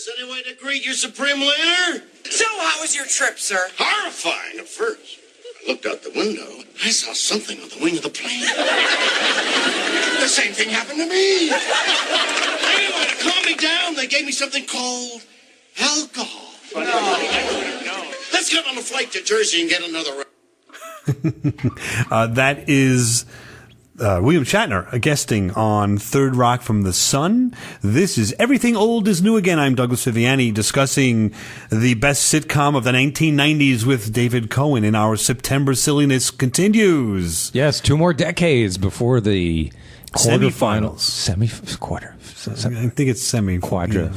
this any way to greet your supreme leader? So, how was your trip, sir? Horrifying at first. I looked out the window. I saw something on the wing of the plane. The same thing happened to me. Anyway, to calm me down, they gave me something called alcohol. No. Let's get on a flight to Jersey and get another. That is William Shatner guesting on Third Rock from the Sun. This is Everything Old is New Again. I'm Douglas Viviani discussing the best sitcom of the 1990s with David Cohen, and our September silliness continues. Yes, 2 more decades before the semifinals. Quarter. I think it's Quadra.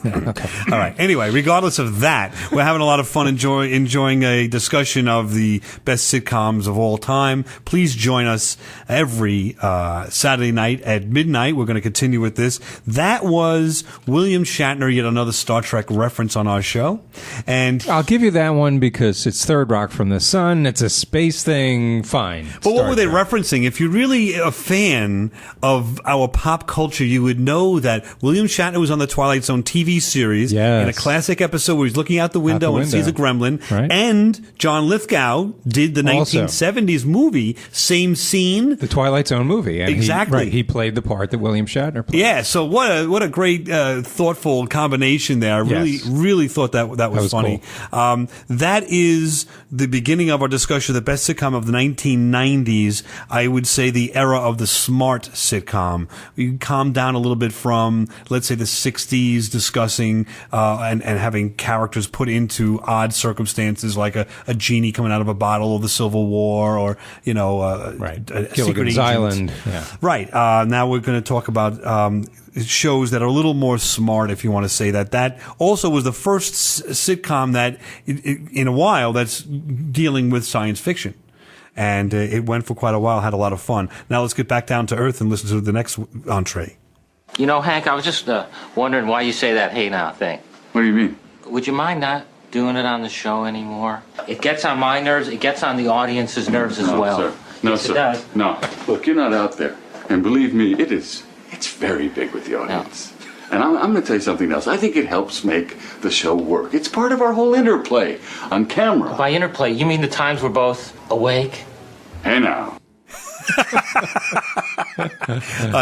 Yeah, okay. All right. Anyway, regardless of that, we're having a lot of fun enjoying a discussion of the best sitcoms of all time. Please join us every Saturday night at midnight. We're going to continue with this. That was William Shatner, yet another Star Trek reference on our show. And I'll give you that one because it's Third Rock from the Sun. It's a space thing. Fine. But what were they referencing? If you're really a fan of our pop culture, you would know that William Shatner was on the Twilight Zone TV series in a classic episode where he's looking out the window and sees a gremlin. Right. And John Lithgow did the 1970s movie, same scene. The Twilight Zone movie. And exactly. He played the part that William Shatner played. Yeah, so what a great thoughtful combination there. I really thought that was funny. Cool. That is the beginning of our discussion of the best sitcom of the 1990s. I would say the era of the smart sitcom. We calm down a little bit from, let's say, the 60s, discussing and having characters put into odd circumstances, like a genie coming out of a bottle, or the Civil War, or a Secret Island. Yeah. Right. Now we're going to talk about shows that are a little more smart, if you want to say that. That also was the first sitcom that, in a while, that's dealing with science fiction. And it went for quite a while, had a lot of fun. Now let's get back down to earth and listen to the next entree. You know, Hank, I was just wondering why you say that "hey now" thing. What do you mean? Would you mind not doing it on the show anymore? It gets on my nerves. It gets on the audience's nerves as well. Sir. No, sir. It does. No. Look, you're not out there. And believe me, it's very big with the audience. No. And I'm going to tell you something else. I think it helps make the show work. It's part of our whole interplay on camera. By interplay, you mean the times we're both awake? Hey now.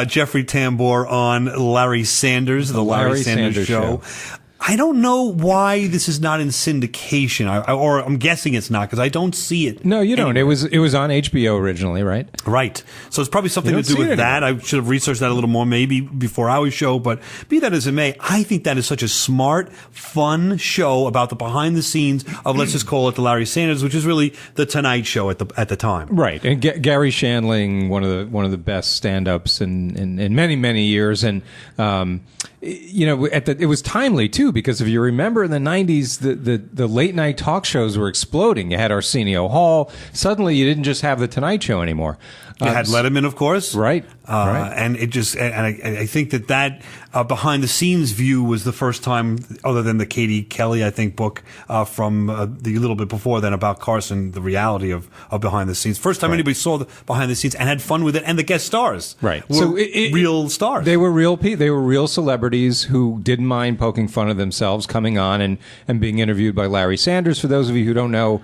Jeffrey Tambor on Larry Sanders, the Larry Sanders Show. I don't know why this is not in syndication, or I'm guessing it's not because I don't see it. No, you don't. It was on HBO originally, right? Right. So it's probably something to do with that. I should have researched that a little more, maybe before our show. But be that as it may, I think that is such a smart, fun show about the behind the scenes of, let's just call it the Larry Sanders, which is really the Tonight Show at the time. Right. And Gary Shandling, one of the best stand-ups in many, many years, and it was timely too, because if you remember in the 90s, the late night talk shows were exploding. You had Arsenio Hall. Suddenly you didn't just have the Tonight Show anymore. You had Letterman, of course. Right. And it just, and I think that behind the scenes view was the first time, other than the Katie Kelly, I think, book from the little bit before then about Carson, the reality of behind the scenes. First time anybody saw the behind the scenes and had fun with it, and the guest stars. Right. Were real stars. They were real celebrities who didn't mind poking fun of themselves, coming on and being interviewed by Larry Sanders. For those of you who don't know,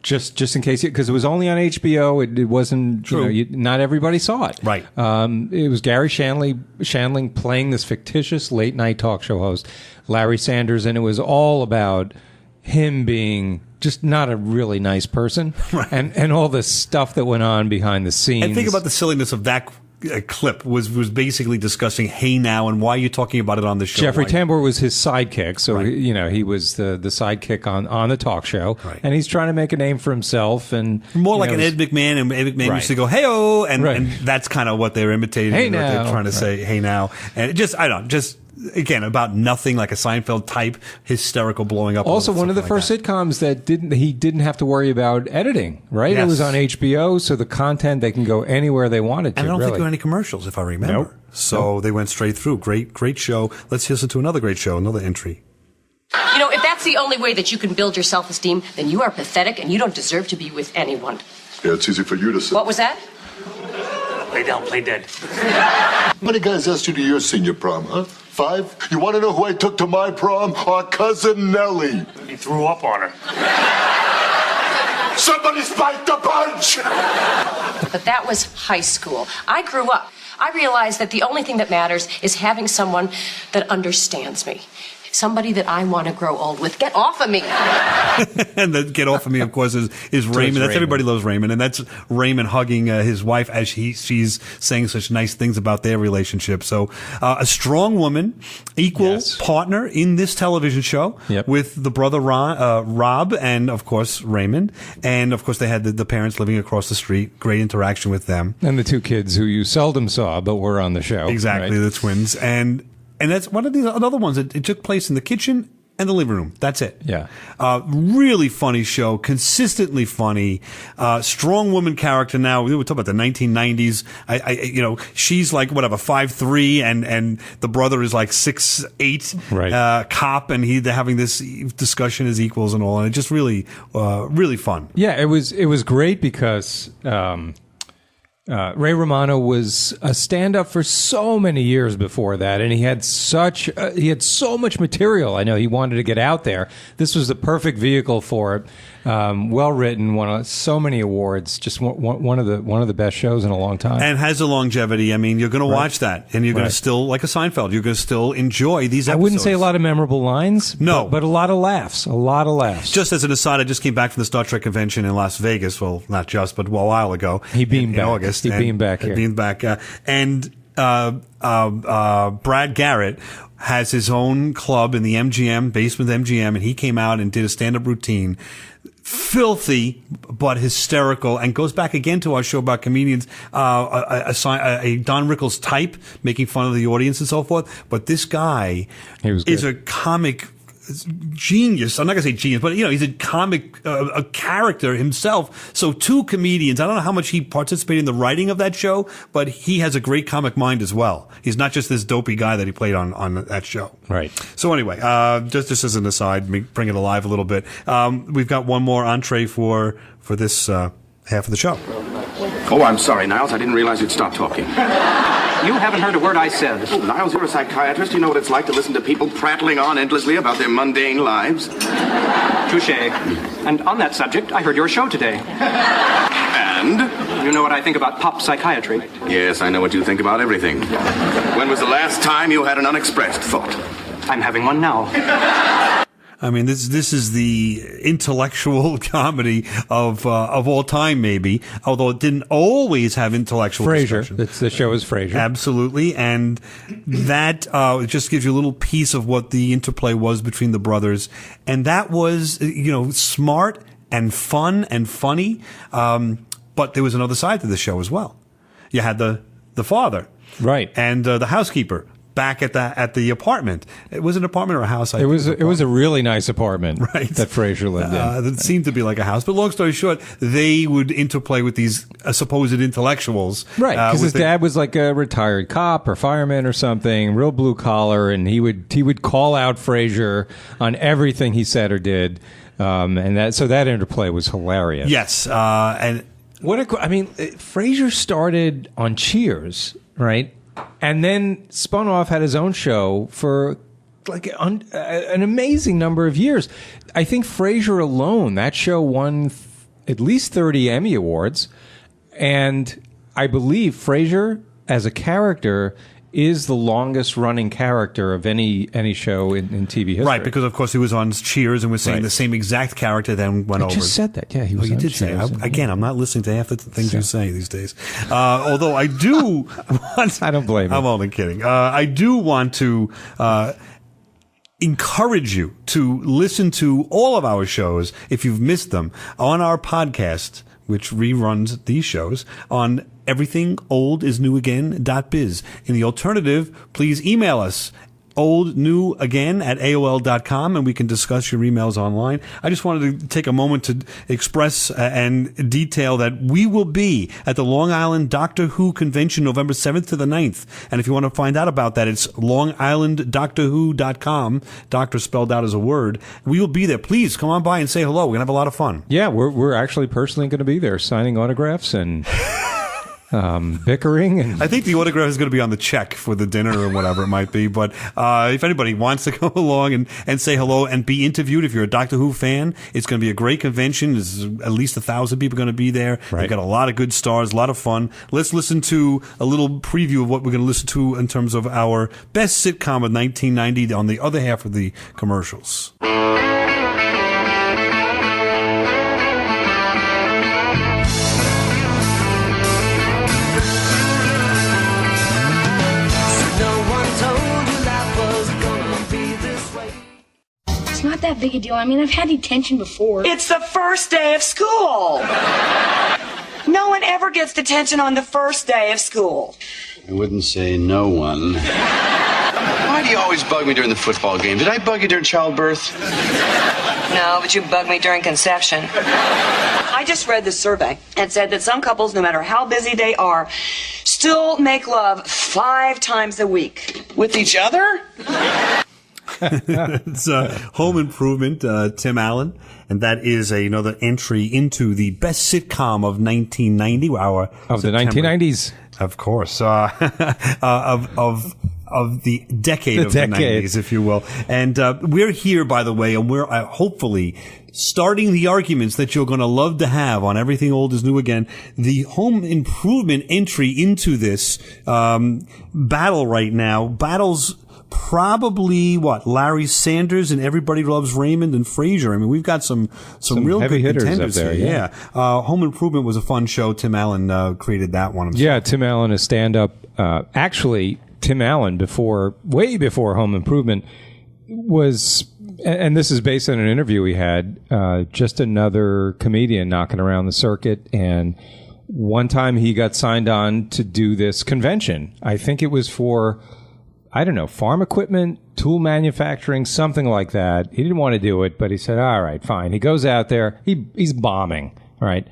just in case, because it was only on HBO, it wasn't true. Not everybody saw it. Right. It was Gary Shandling playing this fictitious late night talk show host, Larry Sanders, and it was all about him being just not a really nice person, right. and all the stuff that went on behind the scenes. And think about the silliness of that. Clip was basically discussing Hey Now and why you're talking about it on the show. Jeffrey Tambor was his sidekick, so he was the sidekick on the talk show, and he's trying to make a name for himself, and more like an Ed McMahon, and Ed McMahon used to go hey-oh, and that's kind of what they're imitating. Hey what now. They're trying to say Hey Now, and it just again about nothing, like a Seinfeld type hysterical blowing up. Also, one of the first sitcoms that he didn't have to worry about editing. Right, yes. It was on HBO, so the content they can go anywhere they wanted to. And I don't think there were any commercials, if I remember. Nope. So they went straight through. Great show. Let's listen to another great show, another entry. You know, if that's the only way that you can build your self-esteem, then you are pathetic and you don't deserve to be with anyone. Yeah, it's easy for you to say. What was that? Play down, play dead. How many guys asked you to your senior prom, huh? 5, you want to know who I took to my prom? Our cousin Nellie. He threw up on her. Somebody spiked the punch! But that was high school. I grew up. I realized that the only thing that matters is having someone that understands me. Somebody that I want to grow old with. Get off of me. And the get off of me, of course, is Raymond. That's Everybody Loves Raymond. And that's Raymond hugging his wife as she's saying such nice things about their relationship. So a strong woman, equal partner in this television show with the brother Rob and, of course, Raymond. And, of course, they had the parents living across the street. Great interaction with them. And the two kids who you seldom saw but were on the show. Exactly, right? the twins. And that's one of the other ones. It took place in the kitchen and the living room. That's it. Yeah. Really funny show. Consistently funny. Strong woman character now. We were talking about the 1990s. She's like, 5'3", and the brother is like 6'8", right. Cop, and they're having this discussion as equals and all. And it just really, really fun. Yeah, it was great because, Ray Romano was a stand-up for so many years before that, and he had so much material. I know he wanted to get out there. This was the perfect vehicle for it. Well written, won so many awards. Just one of the best shows in a long time, and has a longevity. I mean, you're going to watch that, and you're going to still, like a Seinfeld, you're going to still enjoy these episodes. I wouldn't say a lot of memorable lines, no, but a lot of laughs. A lot of laughs. Just as an aside, I just came back from the Star Trek convention in Las Vegas. Well, not just, but a while ago. He beamed in back. August. He beamed back here. Beamed back, and Brad Garrett has his own club in the MGM, basement MGM, and he came out and did a stand-up routine. Filthy, but hysterical, and goes back again to our show about comedians, a Don Rickles type, making fun of the audience and so forth. But this guy is a comic genius. I'm not going to say genius, but he's a comic a character himself. So two comedians. I don't know how much he participated in the writing of that show, but he has a great comic mind as well. He's not just this dopey guy that he played on that show. Right. So anyway, just as an aside, bring it alive a little bit. We've got one more entree for this half of the show. Oh, I'm sorry, Niles. I didn't realize you'd stop talking. You haven't heard a word I said. Oh, Niles, you're a psychiatrist. You know what it's like to listen to people prattling on endlessly about their mundane lives. Touché. And on that subject, I heard your show today. And? You know what I think about pop psychiatry? Yes, I know what you think about everything. When was the last time you had an unexpressed thought? I'm having one now. I mean, this is the intellectual comedy of all time, maybe. Although it didn't always have intellectual discussion. The show is Frasier. Absolutely, and that it just gives you a little piece of what the interplay was between the brothers, and that was smart and fun and funny. But there was another side to the show as well. You had the father, right, and the housekeeper. Back at the apartment. It was an apartment or a house. It was a really nice apartment, right, that Frasier lived in. It seemed to be like a house. But long story short, they would interplay with these supposed intellectuals, right? Because his dad was like a retired cop or fireman or something, real blue collar, and he would call out Frasier on everything he said or did, and that interplay was hilarious. Yes, and Frasier started on Cheers, right? And then spun off, had his own show for like an amazing number of years. I think Frasier alone, that show won at least 30 Emmy Awards. And I believe Frasier as a character is the longest running character of any show in TV history. Right, because of course he was on Cheers and was saying the same exact character, then went over. I just said that. Yeah, he was. You did Cheers. say. Again, I'm not listening to half the things you say these days. Although I do. I don't blame you. I'm only kidding. I do want to encourage you to listen to all of our shows if you've missed them on our podcast, which reruns these shows on everythingoldisnewagain.biz. In the alternative, please email us oldnewagain@aol.com, and we can discuss your emails online. I just wanted to take a moment to express and detail that we will be at the Long Island Doctor Who Convention November 7th to the 9th. And if you want to find out about that, it's longislanddoctorwho.com, doctor spelled out as a word. We will be there. Please come on by and say hello. We're going to have a lot of fun. Yeah, we're actually personally going to be there signing autographs and bickering. And I think the autograph is going to be on the check for the dinner or whatever it might be. But if anybody wants to come along and say hello and be interviewed, if you're a Doctor Who fan, it's going to be a great convention. There's at least 1,000 people going to be there. Right. They've got a lot of good stars, a lot of fun. Let's listen to a little preview of what we're going to listen to in terms of our best sitcom of 1990 on the other half of the commercials. It's not that big a deal. I mean, I've had detention before. It's the first day of school. No one ever gets detention on the first day of school. I wouldn't say no one. Why do you always bug me during the football game? Did I bug you during childbirth? No, but you bugged me during conception. I just read the survey and said that some couples, no matter how busy they are, still make love 5 times a week. With each other? It's Home Improvement, Tim Allen, and that is another entry into the best sitcom of 1990. Of the 1990s. Of course. Of the decade of the 90s, if you will. And we're here, by the way, and we're hopefully starting the arguments that you're going to love to have on Everything Old is New Again. The Home Improvement entry into this battle right now battles probably Larry Sanders and Everybody Loves Raymond and Frasier. I mean, we've got some real heavy good hitters contenders up there. here. Yeah. Home Improvement was a fun show. Tim Allen created that one himself. Yeah, Tim Allen, a stand-up. Actually, Tim Allen, way before Home Improvement, was, and this is based on an interview we had, just another comedian knocking around the circuit. And one time he got signed on to do this convention. I think it was for, I don't know, farm equipment, tool manufacturing, something like that. He didn't want to do it, but he said, all right, fine. He goes out there. He's bombing, right?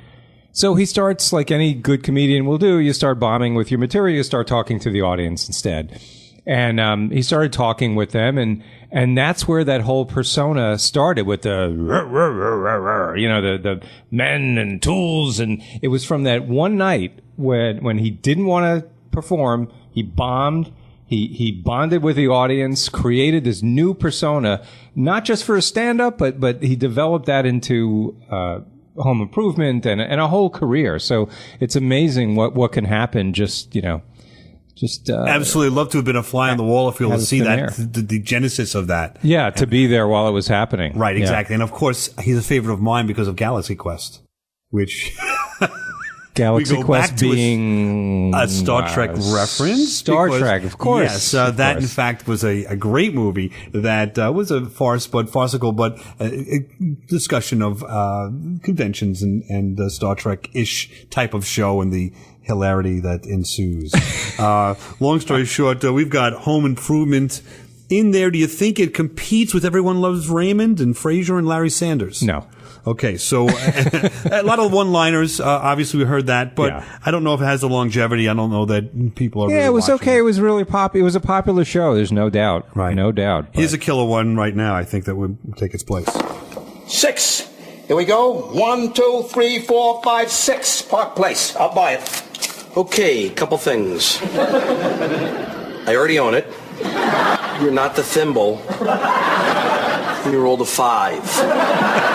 So he starts, like any good comedian will do, you start bombing with your material, you start talking to the audience instead. And he started talking with them, and that's where that whole persona started with the men and tools. And it was from that one night when he didn't want to perform, he bombed. He bonded with the audience, created this new persona, not just for a stand-up, but he developed that into Home Improvement and a whole career. So it's amazing what can happen. Absolutely love to have been a fly on the wall if you will see that the genesis of that. Yeah, to be there while it was happening. Right, exactly. Yeah. And of course, he's a favorite of mine because of Galaxy Quest, which. Galaxy Quest being a Star Trek reference. Star Trek, of course. Yes, that in fact was a great movie that was a farcical, but a discussion of conventions and Star Trek-ish type of show and the hilarity that ensues. Long story short, we've got Home Improvement in there. Do you think it competes with Everyone Loves Raymond and Frasier and Larry Sanders? No. Okay, so a lot of one-liners. Obviously, we heard that, but I don't know if it has the longevity. I don't know that people are. Yeah, really it was watching okay. It was really It was a popular show. There's no doubt. Right, no doubt. Here's a killer one right now. I think that would take its place. 6. Here we go. 1, 2, 3, 4, 5, 6. Park Place. I'll buy it. Okay, couple things. I already own it. You're not the thimble. You rolled a 5.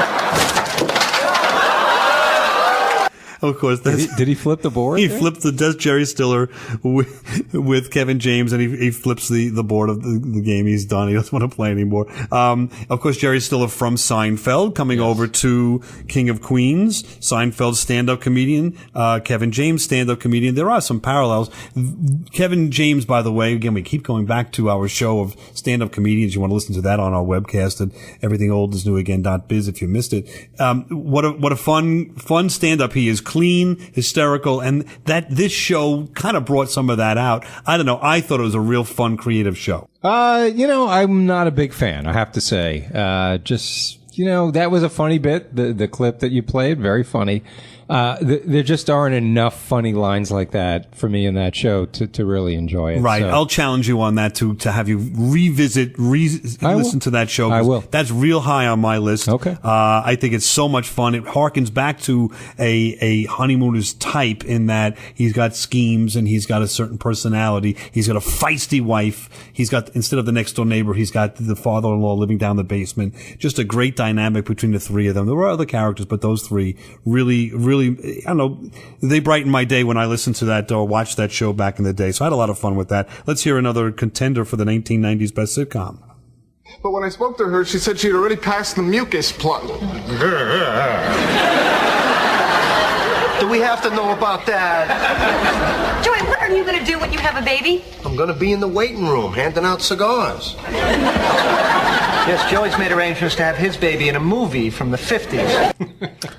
Of course, did he flip the board? He flipped does Jerry Stiller with Kevin James, and he flips the board of the game. He's done. He doesn't want to play anymore. Of course, Jerry Stiller from Seinfeld coming over to King of Queens. Seinfeld stand-up comedian, Kevin James stand-up comedian. There are some parallels. Kevin James, by the way, again, we keep going back to our show of stand-up comedians. You want to listen to that on our webcast at everythingoldisnewagain.biz if you missed it. What a fun stand-up he is. Clean, hysterical, and that this show kind of brought some of that out. I don't know. I thought it was a real fun, creative show. I'm not a big fan, I have to say. That was a funny bit. The clip that you played, very funny. There just aren't enough funny lines like that for me in that show to really enjoy it. Right. So. I'll challenge you on that to have you listen to that show. I will. That's real high on my list. Okay. I think it's so much fun. It harkens back to a honeymooner's type in that he's got schemes and he's got a certain personality. He's got a feisty wife. He's got, instead of the next door neighbor, he's got the father-in-law living down the basement. Just a great dynamic between the three of them. There were other characters, but those three really, I don't know, they brightened my day when I listened to that or watched that show back in the day. So I had a lot of fun with that. Let's hear another contender for the 1990s best sitcom. But when I spoke to her, she said she'd already passed the mucus plug. Do we have to know about that? Joey, what are you going to do when you have a baby? I'm going to be in the waiting room handing out cigars. Yes, Joey's made arrangements to have his baby in a movie from the 50s.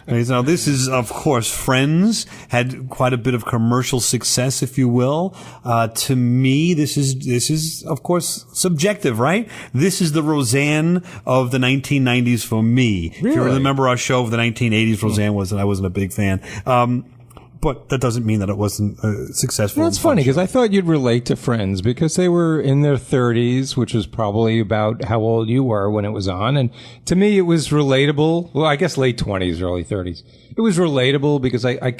Now, this is, of course, Friends. Had quite a bit of commercial success, if you will. To me, this is, of course, subjective, right? This is the Roseanne of the 1990s for me. Really? If you remember our show of the 1980s, Roseanne I wasn't a big fan. But that doesn't mean that it wasn't successful. That's funny because I thought you'd relate to Friends because they were in their 30s, which was probably about how old you were when it was on. And to me, it was relatable. Well, I guess late 20s, early 30s. It was relatable because I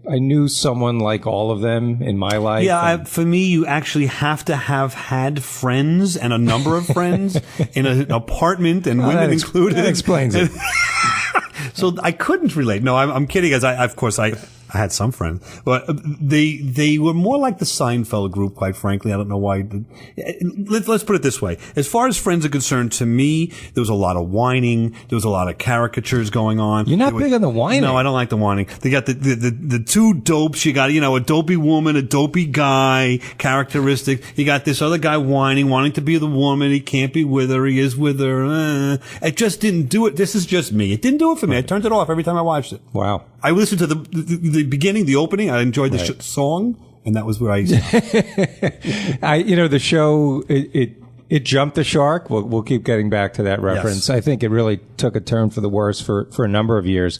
knew someone like all of them in my life. Yeah, for me, you actually have to have had friends and a number of friends in an apartment and women included. That explains it. So I couldn't relate. No, I'm kidding. As of course, I had some friends, but they were more like the Seinfeld group, quite frankly. I don't know why. Let's put it this way. As far as Friends are concerned, to me, there was a lot of whining. There was a lot of caricatures going on. You're not big on the whining. No, I don't like the whining. They got the two dopes. You got, a dopey woman, a dopey guy, characteristic. You got this other guy wanting to be the woman. He can't be with her. He is with her. It just didn't do it. This is just me. It didn't do it for me. I turned it off every time I watched it. Wow. I listened to the beginning, the opening. I enjoyed the song, and that was where I. The show it jumped the shark. We'll keep getting back to that reference. Yes. I think it really took a turn for the worse for a number of years,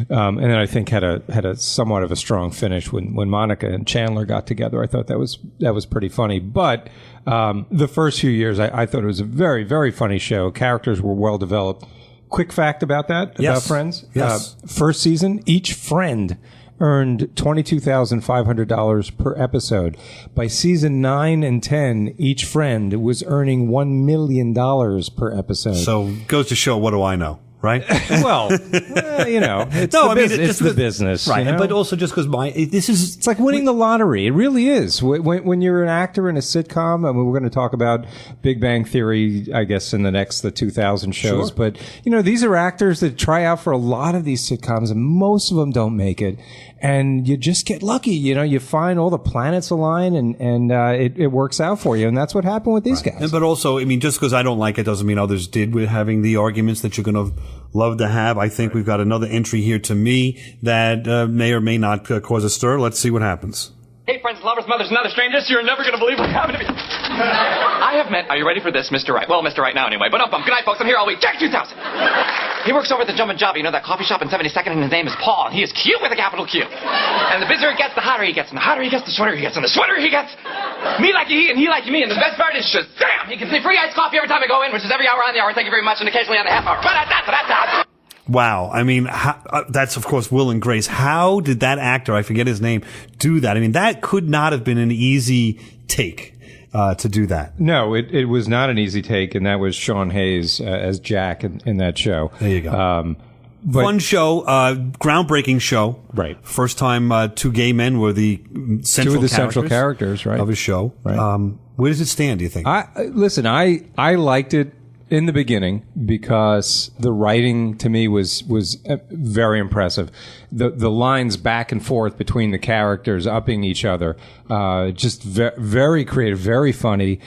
and then I think had a somewhat of a strong finish when Monica and Chandler got together. I thought that was pretty funny, but the first few years I thought it was a very, very funny show. Characters were well developed. Quick fact about that, about Friends. Yes. First season, each friend earned $22,500 per episode. By season 9 and 10, each friend was earning $1 million per episode. So goes to show, what do I know? Right? Well, it's the business. Right. But also just because it's like winning the lottery. It really is. When you're an actor in a sitcom, I mean, we're going to talk about Big Bang Theory, I guess, in the 2000 shows. Sure. But, these are actors that try out for a lot of these sitcoms and most of them don't make it. And you just get lucky, you find all the planets align and it works out for you. And that's what happened with these guys. But also, just because I don't like it doesn't mean others did with having the arguments that you're going to love to have. I think we've got another entry here to me that may or may not cause a stir. Let's see what happens. Hey, friends, lovers, mothers, and other strangers, you're never going to believe what's happened to me. I have met, are you ready for this, Mr. Right? Well, Mr. Right now anyway, but good night, folks. I'm here all week. Jack 2000. He works over at the Jumpin' Job, that coffee shop in 72nd, and his name is Paul, and he is cute with a capital Q. And the busier it gets, the hotter he gets, and the hotter he gets, the shorter he gets, and the shorter he gets. Me like he, and he like me, and the best part is Shazam! He gives me free iced coffee every time I go in, which is every hour on the hour, thank you very much, and occasionally on the half hour. Wow. That's, of course, Will and Grace. How did that actor, I forget his name, do that? That could not have been an easy take to do that. No, it was not an easy take, and that was Sean Hayes as Jack in that show. There you go. Fun show, groundbreaking show. Right. First time two gay men were the central characters right. of his show. Right. Where does it stand, do you think? I liked it in the beginning because the writing to me was very impressive. The lines back and forth between the characters upping each other, just very creative, very funny.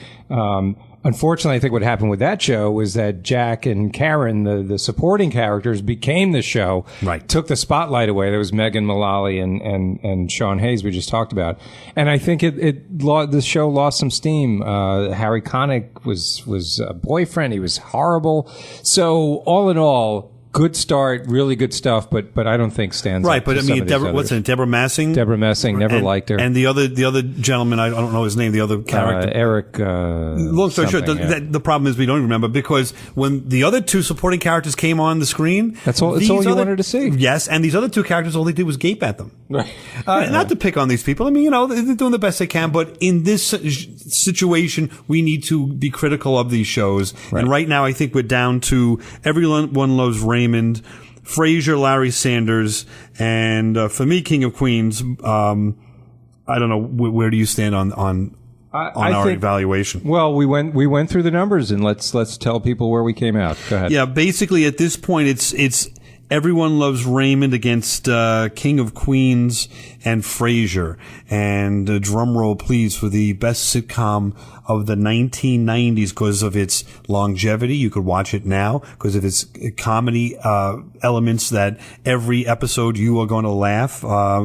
Unfortunately, I think what happened with that show was that Jack and Karen, the supporting characters, became the show. Right. Took the spotlight away. There was Megan Mullally and Sean Hayes we just talked about. And I think the show lost some steam. Harry Connick was a boyfriend. He was horrible. So all in all, good start, really good stuff, but I don't think stands right. up But to I some mean, of these others. what's it? Deborah Massing. Deborah Messing, never liked her. And the other gentleman, I don't know his name. The other character, Eric. Long story short, the problem is we don't remember because when the other two supporting characters came on the screen, that's all you wanted to see. Yes, and these other two characters, all they did was gape at them. Right. Not to pick on these people. I mean, they're doing the best they can, but in this situation, we need to be critical of these shows. Right. And right now, I think we're down to Everyone Loves Raymond, Frasier, Larry Sanders, and for me, King of Queens. I don't know where do you stand on our evaluation? Well, we went through the numbers, and let's tell people where we came out. Go ahead. Yeah, basically at this point, it's Everyone Loves Raymond against King of Queens and Frasier. And drum roll, please, for the best sitcom of the 1990s because of its longevity. You could watch it now because of its comedy elements that every episode you are going to laugh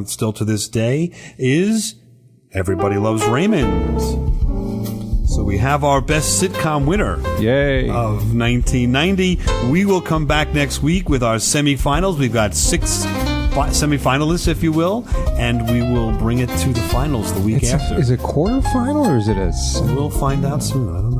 still to this day is Everybody Loves Raymond. So we have our best sitcom winner of 1990. We will come back next week with our semifinals. We've got 6 semifinalists, if you will, and we will bring it to the finals the week after. Is it quarterfinal or is it We'll find out soon. I don't know.